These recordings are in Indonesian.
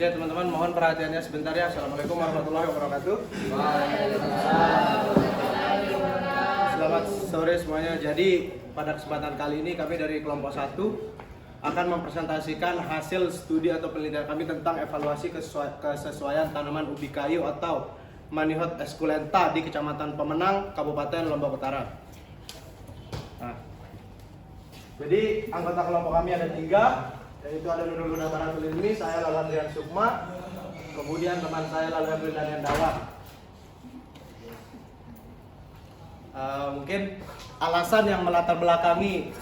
Oke teman-teman, mohon perhatiannya sebentar ya. Assalamualaikum warahmatullahi wabarakatuh. Selamat sore semuanya. Jadi pada kesempatan kali ini kami dari kelompok 1 akan mempresentasikan hasil studi atau penelitian kami tentang evaluasi kesesuaian tanaman ubi kayu atau Manihot esculenta di Kecamatan Pemenang, Kabupaten Lombok Utara. Nah, jadi anggota kelompok kami ada 3, yaitu ada Nurul Huda Baratul Ilmi, saya Lalandrian Sukma, kemudian teman saya Lalandrian Danian Dawa. Mungkin alasan yang melatar belakangi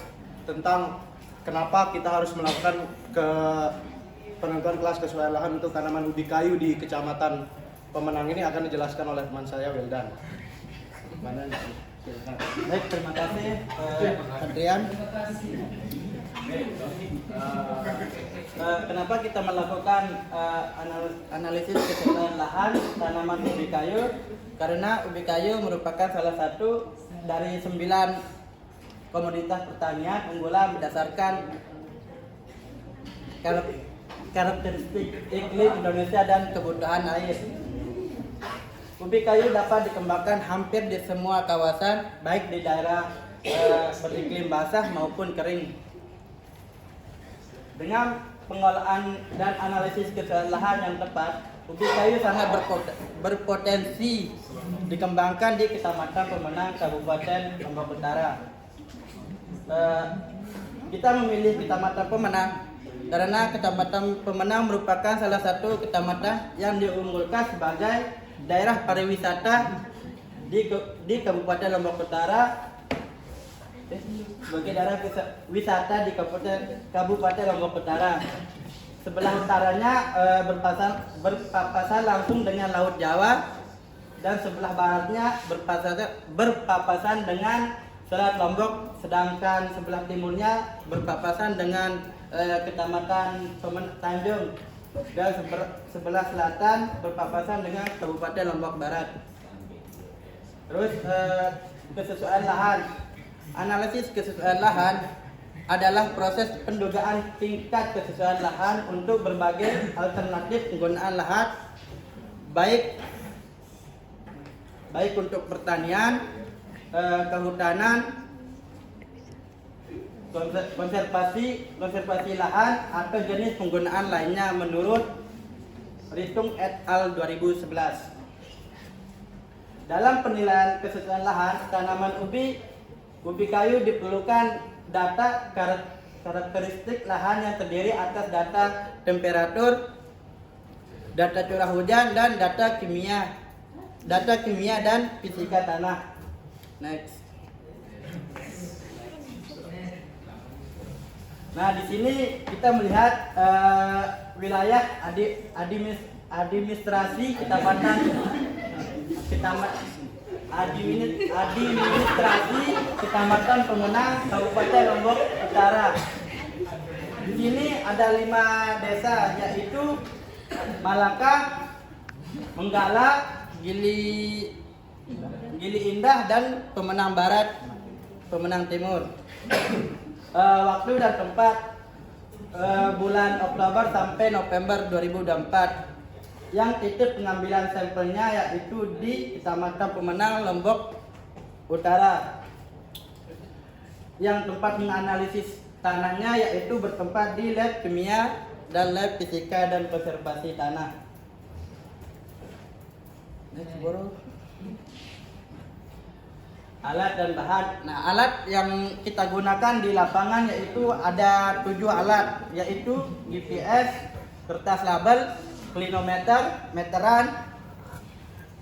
tentang kenapa kita harus melakukan penentuan kelas kesesuaian lahan untuk tanaman ubi kayu di Kecamatan Pemenang ini akan dijelaskan oleh teman saya Wildan. Baik, terima kasih Adrian. Kenapa kita melakukan analisis kesesuaian lahan tanaman ubi kayu? Karena ubi kayu merupakan salah satu dari 9 komoditas pertanian unggulan berdasarkan karakteristik iklim Indonesia dan kebutuhan air. Ubi kayu dapat dikembangkan hampir di semua kawasan, baik di daerah beriklim basah maupun kering. Dengan pengolahan dan analisis kesesuaian lahan yang tepat, ubi kayu sangat berpotensi dikembangkan di Kecamatan Pemenang, Kabupaten Lombok Utara. Kita memilih Kecamatan Pemenang karena Kecamatan Pemenang merupakan salah satu kecamatan yang diunggulkan sebagai daerah pariwisata di Kabupaten Lombok Utara, sebagai daerah wisata di Kabupaten Lombok Utara. Sebelah utaranya berpapasan langsung dengan Laut Jawa, dan sebelah baratnya berpapasan dengan Selat Lombok, sedangkan sebelah timurnya berpapasan dengan Kecamatan Tanjung, dan sebelah selatan berpapasan dengan Kabupaten Lombok Barat. Terus kesesuaian lahan. Analisis kesesuaian lahan adalah proses pendugaan tingkat kesesuaian lahan untuk berbagai alternatif penggunaan lahan, baik untuk pertanian, kehutanan, konservasi lahan atau jenis penggunaan lainnya menurut Ritung et al. 2011. Dalam penilaian kesesuaian lahan tanaman ubi kayu diperlukan data karakteristik lahan yang terdiri atas data temperatur, data curah hujan, dan data kimia dan fisika tanah. Next. Nah, di sini kita melihat wilayah administrasi Kecamatan Pemenang, Kabupaten Lombok Utara. Di sini ada 5 desa, yaitu Malaka, Menggala, Gili Indah, dan Pemenang Barat, Pemenang Timur. Waktu dan tempat bulan Oktober sampai November 2024. Yang titik pengambilan sampelnya yaitu di Kecamatan Pemenang, Lombok Utara. Yang tempat menganalisis tanahnya yaitu bertempat di lab kimia dan lab fisika dan konservasi tanah. Alat dan bahan. Nah, alat yang kita gunakan di lapangan yaitu ada 7 alat, yaitu GPS, kertas label, klinometer, meteran,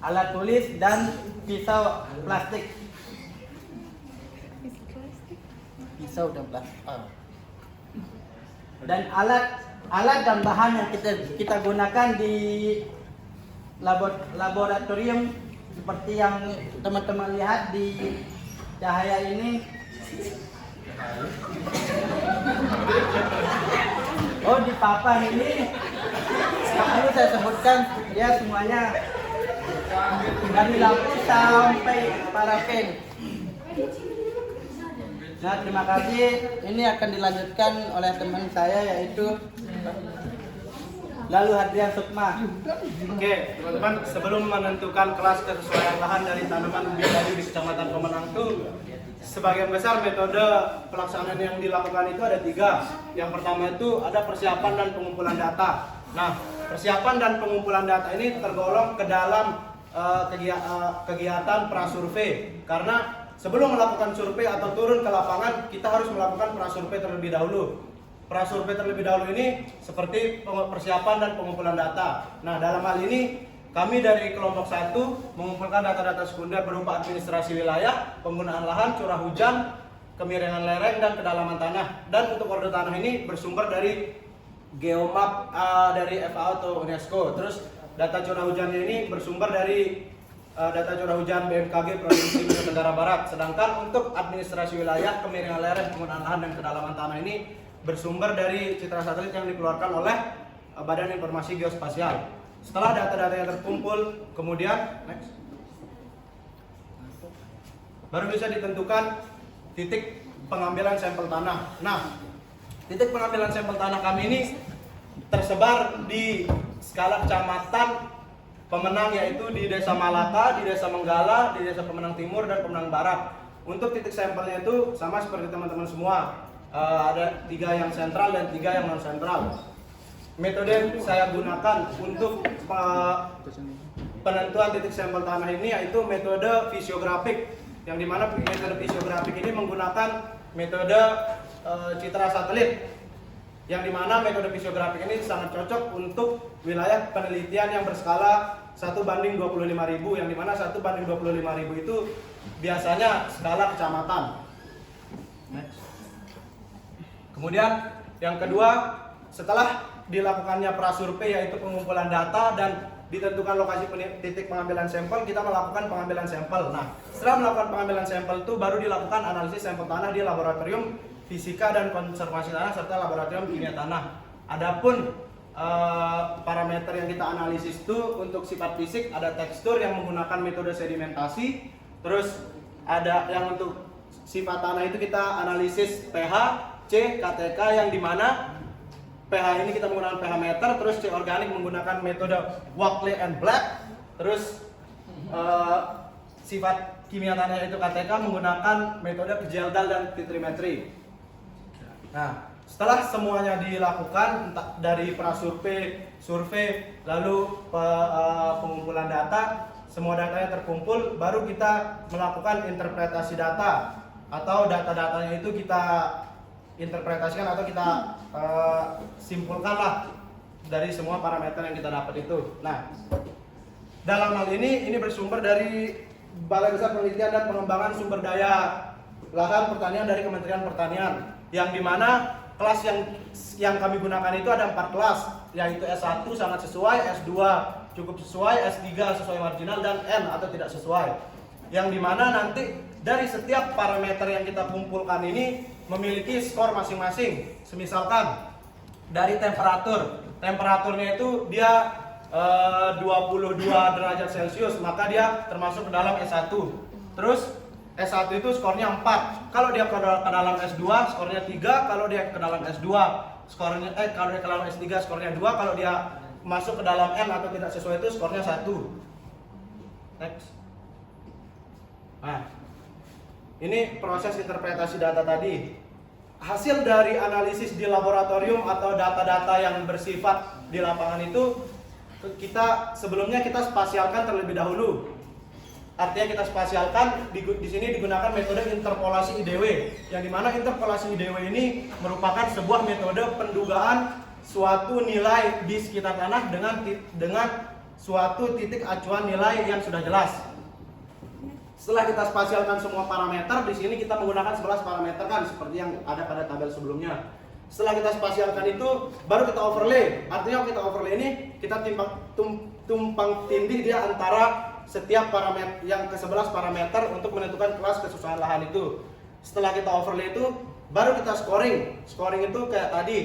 alat tulis, dan pisau plastik. Pisau dan plastik. Dan alat dan bahan yang kita gunakan di laboratorium seperti yang teman-teman lihat di cahaya ini. Oh, di papan ini perlu saya sebutkan ya semuanya, dari lampu sampai parafin. Nah, terima kasih. Ini akan dilanjutkan oleh teman saya yaitu lalu Hadrian Sukma. Oke, teman-teman, sebelum menentukan kelas kesesuaian lahan dari tanaman ubi kayu di Kecamatan Pemenang itu, sebagian besar metode pelaksanaan yang dilakukan itu ada 3. Yang pertama itu ada persiapan dan pengumpulan data. Nah, persiapan dan pengumpulan data ini tergolong ke dalam kegiatan prasurvei, karena sebelum melakukan survei atau turun ke lapangan, kita harus melakukan prasurvei terlebih dahulu. Prasurvei terlebih dahulu ini seperti persiapan dan pengumpulan data. Nah, dalam hal ini kami dari kelompok 1 mengumpulkan data-data sekunder berupa administrasi wilayah, penggunaan lahan, curah hujan, kemiringan lereng, dan kedalaman tanah. Dan untuk kode tanah ini bersumber dari Geomap dari FAO atau UNESCO. Terus data curah hujannya ini bersumber dari data curah hujan BMKG Provinsi Nusa Tenggara Barat. Sedangkan untuk administrasi wilayah, kemiringan lereng, penggunaan lahan, dan kedalaman tanah ini bersumber dari citra satelit yang dikeluarkan oleh Badan Informasi Geospasial. Setelah data-data yang terkumpul, kemudian baru bisa ditentukan titik pengambilan sampel tanah. Nah, titik pengambilan sampel tanah kami ini tersebar di skala kecamatan Pemenang, yaitu di Desa Malaka, di Desa Menggala, di Desa Pemenang Timur, dan Pemenang Barat. Untuk titik sampelnya itu sama seperti teman-teman semua. Ada 3 yang sentral dan 3 yang non sentral. Metode yang saya gunakan untuk penentuan titik sampel tanah ini yaitu metode fisiografik, yang dimana metode fisiografik ini menggunakan metode citra satelit, yang dimana metode fisiografik ini sangat cocok untuk wilayah penelitian yang berskala 1:25.000, yang dimana 1:25.000 itu biasanya skala kecamatan. Kemudian yang kedua, setelah dilakukannya prasurvei yaitu pengumpulan data dan ditentukan lokasi titik pengambilan sampel, kita melakukan pengambilan sampel. Nah, setelah melakukan pengambilan sampel itu baru dilakukan analisis sampel tanah di laboratorium fisika dan konservasi tanah serta laboratorium kimia tanah. Adapun parameter yang kita analisis itu untuk sifat fisik ada tekstur yang menggunakan metode sedimentasi, terus ada yang untuk sifat tanah itu kita analisis pH, C, KTK, yang dimana pH ini kita menggunakan pH meter, terus C organik menggunakan metode Walkley and Black, terus sifat kimia tanah itu KTK menggunakan metode Gjeldal dan titrimetri. Nah, setelah semuanya dilakukan dari prasurvei, survei, lalu pengumpulan data, semua datanya terkumpul, baru kita melakukan interpretasi data atau data-datanya itu kita interpretasikan atau kita simpulkanlah dari semua parameter yang kita dapat itu. Nah, dalam hal ini bersumber dari Balai Besar Penelitian dan Pengembangan Sumber Daya Lahan Pertanian dari Kementerian Pertanian, yang dimana kelas yang kami gunakan itu ada 4 kelas, yaitu S1 sangat sesuai, S2 cukup sesuai, S3 sesuai marginal, dan N atau tidak sesuai. Yang dimana nanti dari setiap parameter yang kita kumpulkan ini memiliki skor masing-masing. Semisalkan dari temperaturnya itu dia 22 derajat Celcius, maka dia termasuk ke dalam S1. Terus S1 itu skornya 4. Kalau dia ke dalam S2 skornya 3, kalau dia ke dalam S2 skornya kalau dia ke dalam S3 skornya 2, kalau dia masuk ke dalam N atau tidak sesuai itu skornya 1. Next. Nah, ini proses interpretasi data tadi. Hasil dari analisis di laboratorium atau data-data yang bersifat di lapangan itu sebelumnya kita spasialkan terlebih dahulu. Artinya kita spasialkan di sini digunakan metode interpolasi IDW, yang dimana interpolasi IDW ini merupakan sebuah metode pendugaan suatu nilai di sekitar tanah dengan suatu titik acuan nilai yang sudah jelas. Setelah kita spasialkan semua parameter, di sini kita menggunakan 11 parameter kan seperti yang ada pada tabel sebelumnya. Setelah kita spasialkan itu, baru kita overlay. Artinya kita overlay ini kita tumpang tindih dia antara setiap parameter yang ke-11 parameter untuk menentukan kelas kesesuaian lahan itu. Setelah kita overlay itu, baru kita scoring. Scoring itu kayak tadi,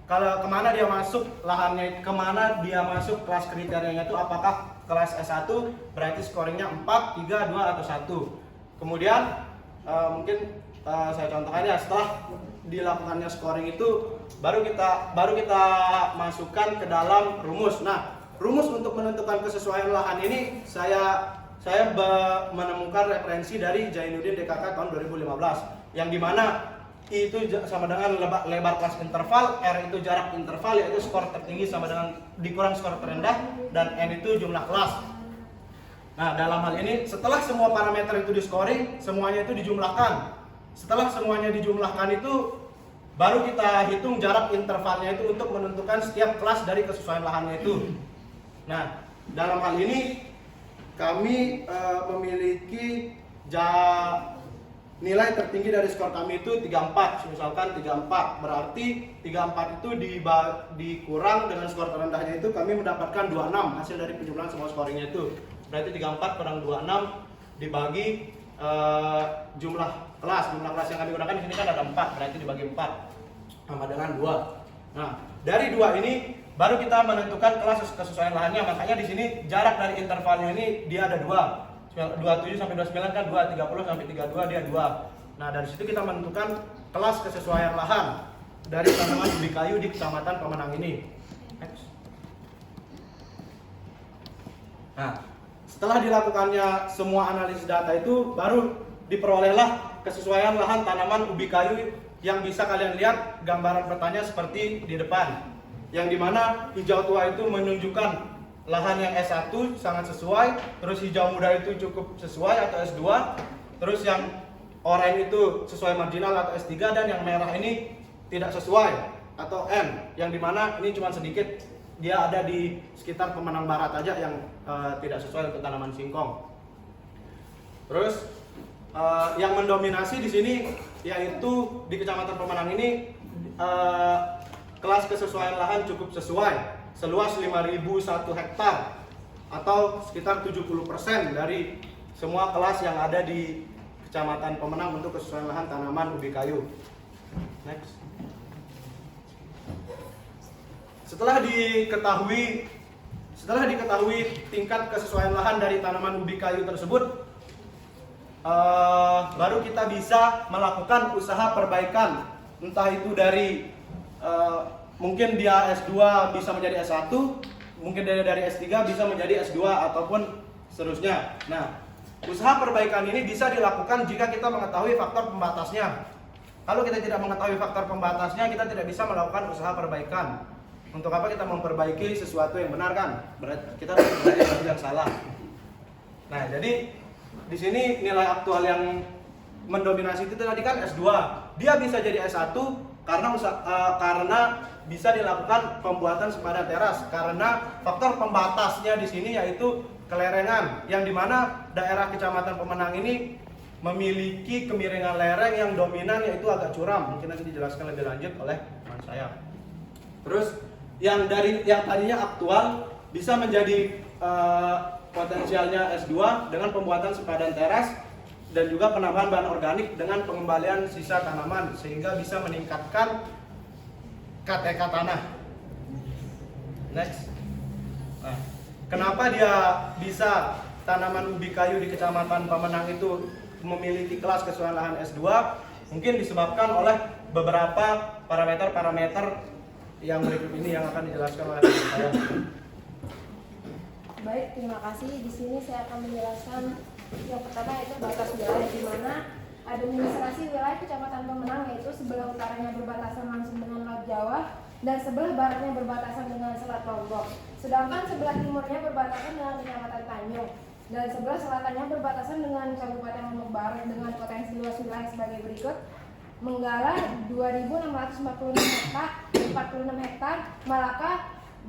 kalau kemana dia masuk lahannya, kemana dia masuk kelas kriterianya itu, apakah kelas S1 berarti scoringnya 4, 3, 2, atau 1. Kemudian mungkin saya contohkan ya, setelah dilakukannya scoring itu baru kita masukkan ke dalam rumus. Nah, rumus untuk menentukan kesesuaian lahan ini saya menemukan referensi dari Jainuddin DKK tahun 2015 yang dimana I itu sama dengan lebar kelas interval, R itu jarak interval, yaitu skor tertinggi sama dengan dikurang skor terendah, dan N itu jumlah kelas. Nah, dalam hal ini setelah semua parameter itu di scoring, semuanya itu dijumlahkan. Setelah semuanya dijumlahkan itu baru kita hitung jarak intervalnya itu untuk menentukan setiap kelas dari kesesuaian lahannya itu. Nah, dalam hal ini kami memiliki nilai tertinggi dari skor kami itu 34. Misalkan 34, berarti 34 itu dikurang dengan skor terendahnya itu kami mendapatkan 26 hasil dari penjumlahan semua scoringnya itu. Berarti 34 kurang 26 dibagi jumlah kelas yang kami gunakan di sini kan ada 4, berarti dibagi 4 sama dengan 2. Nah, dari 2 ini baru kita menentukan kelas kesesuaian lahannya. Makanya di sini jarak dari intervalnya ini dia ada 2. 27 sampai 29 kan 2, 30 sampai 32 dia 2. Nah, dari situ kita menentukan kelas kesesuaian lahan dari tanaman ubi kayu di Kecamatan Pemenang ini. Next. Nah, setelah dilakukannya semua analisis data itu baru diperolehlah kesesuaian lahan tanaman ubi kayu yang bisa kalian lihat gambaran petanya seperti di depan. Yang dimana hijau tua itu menunjukkan lahan yang S1 sangat sesuai, terus hijau muda itu cukup sesuai atau S2, terus yang oranye itu sesuai marginal atau S3, dan yang merah ini tidak sesuai atau N, yang dimana ini cuma sedikit, dia ada di sekitar Pemenang Barat aja yang tidak sesuai untuk tanaman singkong. Terus yang mendominasi di sini yaitu di Kecamatan Pemenang ini kelas kesesuaian lahan cukup sesuai, seluas 5.001 hektar atau sekitar 70% dari semua kelas yang ada di Kecamatan Pemenang untuk kesesuaian lahan tanaman ubi kayu. Next. Setelah diketahui tingkat kesesuaian lahan dari tanaman ubi kayu tersebut, baru kita bisa melakukan usaha perbaikan, entah itu dari mungkin dia S2 bisa menjadi S1, mungkin dari S3 bisa menjadi S2 ataupun seterusnya. Nah, usaha perbaikan ini bisa dilakukan jika kita mengetahui faktor pembatasnya. Kalau kita tidak mengetahui faktor pembatasnya, kita tidak bisa melakukan usaha perbaikan. Untuk apa kita memperbaiki sesuatu yang benar kan? Berarti kita harus memperbaiki sesuatu yang salah. Nah, jadi di sini nilai aktual yang mendominasi itu tadi kan S2. Dia bisa jadi S1 karena bisa dilakukan pembuatan sepadan teras, karena faktor pembatasnya di sini yaitu kelerengan, yang dimana daerah Kecamatan Pemenang ini memiliki kemiringan lereng yang dominan yaitu agak curam. Mungkin nanti dijelaskan lebih lanjut oleh teman saya. Terus yang tadinya aktual bisa menjadi potensialnya S2 dengan pembuatan sepadan teras dan juga penambahan bahan organik dengan pengembalian sisa tanaman sehingga bisa meningkatkan KTK tanah. Next. Nah, kenapa dia bisa tanaman ubi kayu di Kecamatan Pemenang itu memiliki kelas kesesuaian lahan S2? Mungkin disebabkan oleh beberapa parameter yang berikut ini yang akan dijelaskan oleh saya. Baik, terima kasih. Di sini saya akan menjelaskan yang pertama yaitu batas wilayah, di mana administrasi wilayah Kecamatan Pemenang yaitu sebelah utaranya berbatasan langsung dengan Laut Jawa dan sebelah baratnya berbatasan dengan Selat Lombok. Sedangkan sebelah timurnya berbatasan dengan Kecamatan Tanjung dan sebelah selatannya berbatasan dengan Kabupaten Lombok Barat dengan potensi luas wilayah sebagai berikut: Menggala 2.646 hektar, Malaka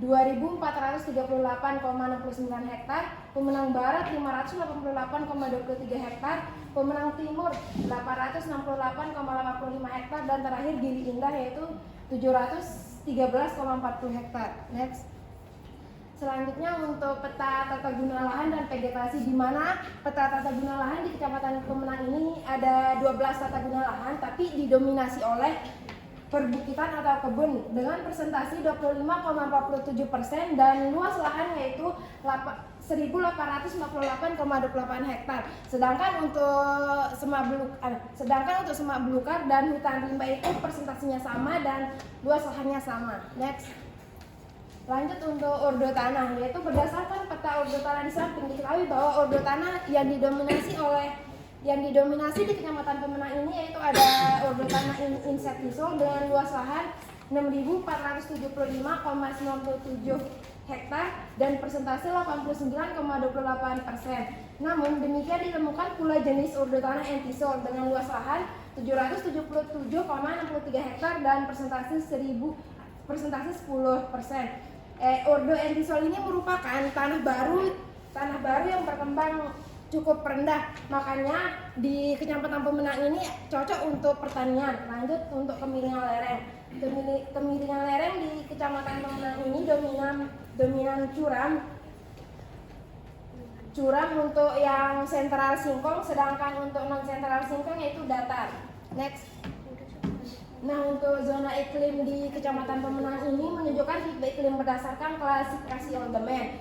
2.438,69 hektar, Pemenang Barat 588,23 hektar, Pemenang Timur 868,85 hektar, dan terakhir Gili Indah yaitu 713,40 hektar. Next. Selanjutnya untuk peta tata guna lahan dan vegetasi, di mana peta tata guna lahan di Kecamatan Pemenang ini ada 12 tata guna lahan, tapi didominasi oleh perbukitan atau kebun dengan presentasi 25,47% dan luas lahan yaitu 1.858,28 hektar. Sedangkan untuk semak belukar dan hutan rimba itu presentasinya sama dan luas lahannya sama. Next. Lanjut untuk ordo tanah, yaitu berdasarkan peta ordo tanah di samping diketahui bahwa ordo tanah yang didominasi di Kecamatan Pemenang ini yaitu ada ordo tanah insektisol dengan luas lahan 6.475,97 hektar dan persentase 89,28%. Namun demikian ditemukan pula jenis ordo tanah entisol dengan luas lahan 777,63 hektar dan persentase 10%. Ordo entisol ini merupakan tanah baru yang berkembang cukup rendah, makanya di Kecamatan Pemenang ini cocok untuk pertanian. Lanjut untuk kemiringan lereng. Kemiringan lereng di Kecamatan Pemenang ini dominan curam untuk yang sentral singkong, sedangkan untuk non sentral singkong yaitu datar. Next. Nah, untuk zona iklim di Kecamatan Pemenang ini menunjukkan tipe iklim berdasarkan klasifikasi Oldman.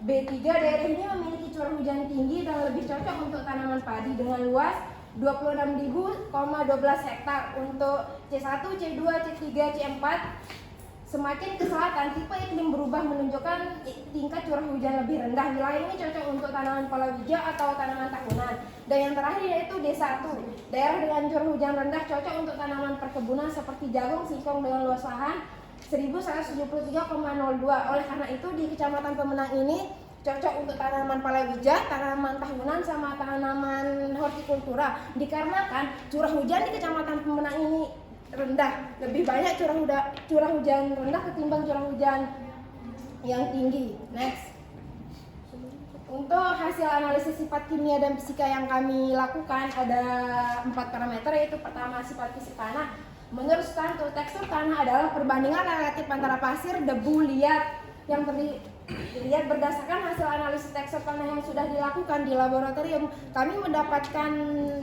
B3 daerah ini memiliki curah hujan tinggi dan lebih cocok untuk tanaman padi dengan luas 26.012 hektar. Untuk C1, C2, C3, C4 semakin ke selatan tipe iklim berubah menunjukkan tingkat curah hujan lebih rendah. Wilayah ini cocok untuk tanaman palawija atau tanaman tahunan. Dan yang terakhir yaitu D1, daerah dengan curah hujan rendah cocok untuk tanaman perkebunan seperti jagung, singkong dengan luas lahan 1.173,02. Oleh karena itu di Kecamatan Pemenang ini cocok untuk tanaman palawija, tanaman tahunan sama tanaman hortikultura. Dikarenakan curah hujan di Kecamatan Pemenang ini rendah, lebih banyak curah hujan rendah ketimbang curah hujan yang tinggi. Next. Untuk hasil analisis sifat kimia dan fisika yang kami lakukan ada 4 parameter, yaitu pertama sifat fisik tanah. Menurut Stanto, tekstur tanah adalah perbandingan relatif antara pasir, debu, liat yang dilihat berdasarkan hasil analisis tekstur tanah yang sudah dilakukan di laboratorium. Kami mendapatkan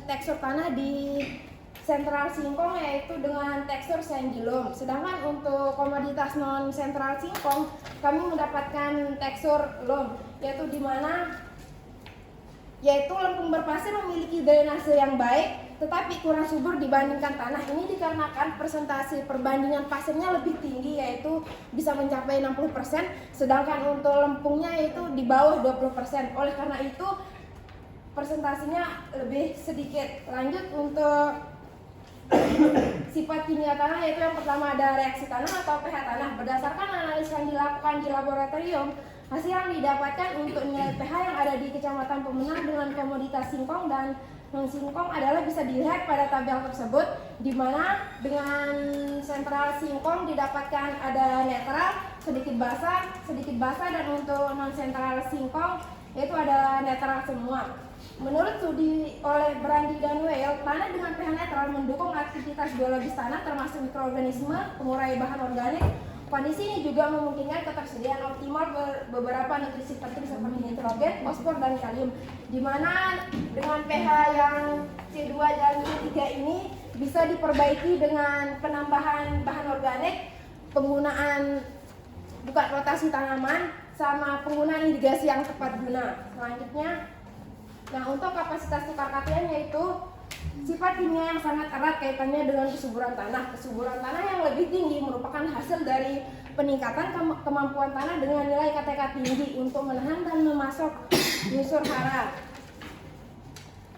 tekstur tanah di sentral singkong yaitu dengan tekstur sandy loam. Sedangkan untuk komoditas non sentral singkong kami mendapatkan tekstur loam, yaitu lempung berpasir memiliki drainase yang baik tetapi kurang subur dibandingkan tanah. Ini dikarenakan persentase perbandingan pasirnya lebih tinggi yaitu bisa mencapai 60%, sedangkan untuk lempungnya yaitu di bawah 20%. Oleh karena itu persentasenya lebih sedikit. Lanjut untuk sifat kimia tanah, yaitu yang pertama ada reaksi tanah atau pH tanah. Berdasarkan analisa yang dilakukan di laboratorium, hasil yang didapatkan untuk nilai pH yang ada di Kecamatan Pemenang dengan komoditas singkong dan non singkong adalah bisa dilihat pada tabel tersebut, di mana dengan sentral singkong didapatkan ada netral, sedikit basah dan untuk non sentral singkong yaitu ada netral semua. Menurut studi oleh Brandy dan Weil, tanah dengan pH netral mendukung aktivitas biologis tanah termasuk mikroorganisme, pengurai bahan organik. Kondisi ini juga memungkinkan ketersediaan optimal beberapa nutrisi penting seperti nitrogen, fosfor, dan kalium. Di mana dengan pH yang C2 dan C3 ini bisa diperbaiki dengan penambahan bahan organik, penggunaan bukan rotasi tanaman, sama penggunaan irigasi yang tepat guna. Selanjutnya, nah untuk kapasitas tukar katian yaitu sifat kimia yang sangat erat kaitannya dengan kesuburan tanah. Kesuburan tanah yang lebih tinggi merupakan hasil dari peningkatan kemampuan tanah dengan nilai KTK tinggi untuk menahan dan memasok unsur hara.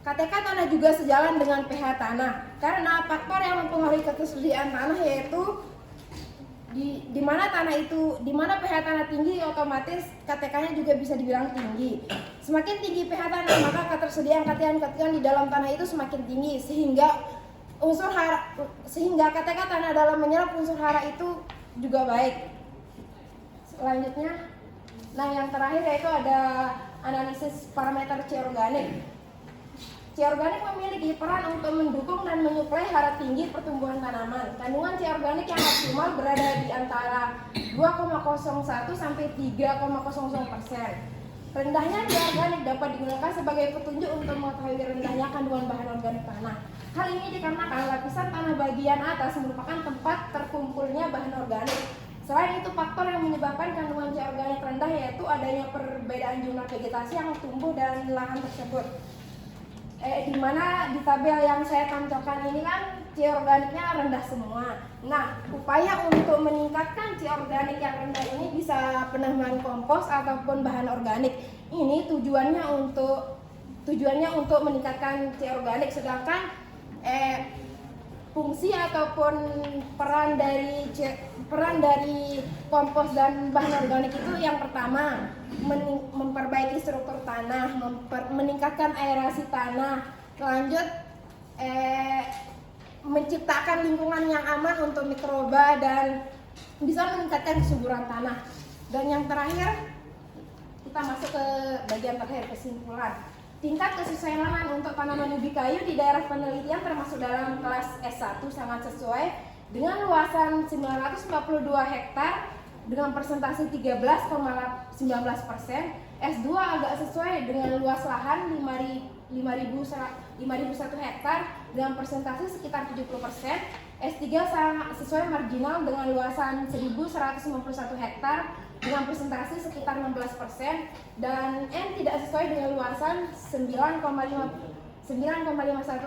KTK tanah juga sejalan dengan pH tanah karena faktor yang mempengaruhi ketersediaan tanah yaitu di mana pH tanah tinggi, otomatis KTK-nya juga bisa dibilang tinggi. Semakin tinggi pH tanah, maka ketersediaan katian-katian di dalam tanah itu semakin tinggi sehingga KTK tanah dalam menyerap unsur hara itu juga baik. Selanjutnya, nah yang terakhir yaitu ada analisis parameter C organik. C organik memiliki peran untuk mendukung dan menyuplai hara tinggi pertumbuhan tanaman. Kandungan C organik yang optimal berada di antara 2,01 sampai 3,00%. Rendahnya C organik dapat digunakan sebagai petunjuk untuk mengetahui rendahnya kandungan bahan organik tanah. Hal ini dikarenakan lapisan tanah bagian atas merupakan tempat terkumpulnya bahan organik. Selain itu, faktor yang menyebabkan kandungan C organik rendah yaitu adanya perbedaan jumlah vegetasi yang tumbuh dalam lahan tersebut. Di mana di tabel yang saya tampilkan ini kan C organiknya rendah semua. Nah, upaya untuk meningkatkan C organik yang rendah ini bisa penambahan kompos ataupun bahan organik. Ini tujuannya untuk meningkatkan C organik, sedangkan fungsi ataupun peran dari kompos dan bahan organik itu yang pertama memperbaiki struktur tanah, meningkatkan aerasi tanah, lanjut menciptakan lingkungan yang aman untuk mikroba dan bisa meningkatkan kesuburan tanah. Dan yang terakhir, kita masuk ke bagian terakhir, kesimpulan. Tingkat kesesuaian lahan untuk tanaman ubi kayu di daerah penelitian termasuk dalam kelas S1 sangat sesuai dengan luasan 942 hektar dengan persentase 13,19%. S2 agak sesuai dengan luas lahan 5.001 hektar dengan persentase sekitar 70%. S3 sangat sesuai marginal dengan luasan 1.151 hektar dengan persentase sekitar 16%, dan N tidak sesuai dengan luasan 9,51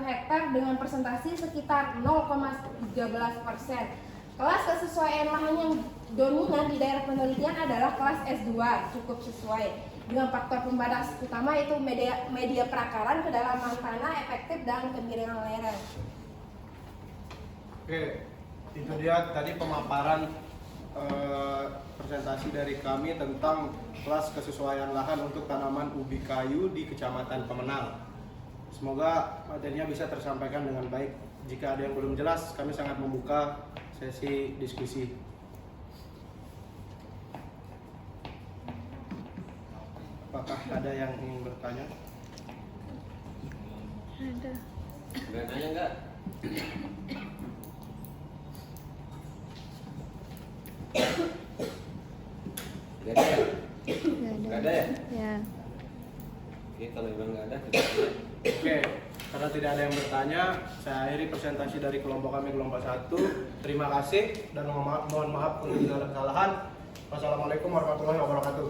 hektar dengan persentase sekitar 0,13%. Kelas kesesuaian lahan yang dominan di daerah penelitian adalah kelas S2, cukup sesuai dengan faktor pembatas utama yaitu media perakaran, kedalaman tanah, efektif, dan kemiringan lereng. Oke, itu dia tadi pemaparan presentasi dari kami tentang kelas kesesuaian lahan untuk tanaman ubi kayu di Kecamatan Pemenang. Semoga materinya bisa tersampaikan dengan baik. Jika ada yang belum jelas, kami sangat membuka sesi diskusi. Apakah ada yang ingin bertanya? Ada. Nggak nanya nggak? Nggak ada ya? Nggak ada ya? Ya. Oke, kalau memang nggak ada, kita lihat. Oke, karena tidak ada yang bertanya, saya akhiri presentasi dari kelompok kami kelompok 1. Terima kasih dan mohon maaf untuk segala kesalahan. Wassalamualaikum warahmatullahi wabarakatuh.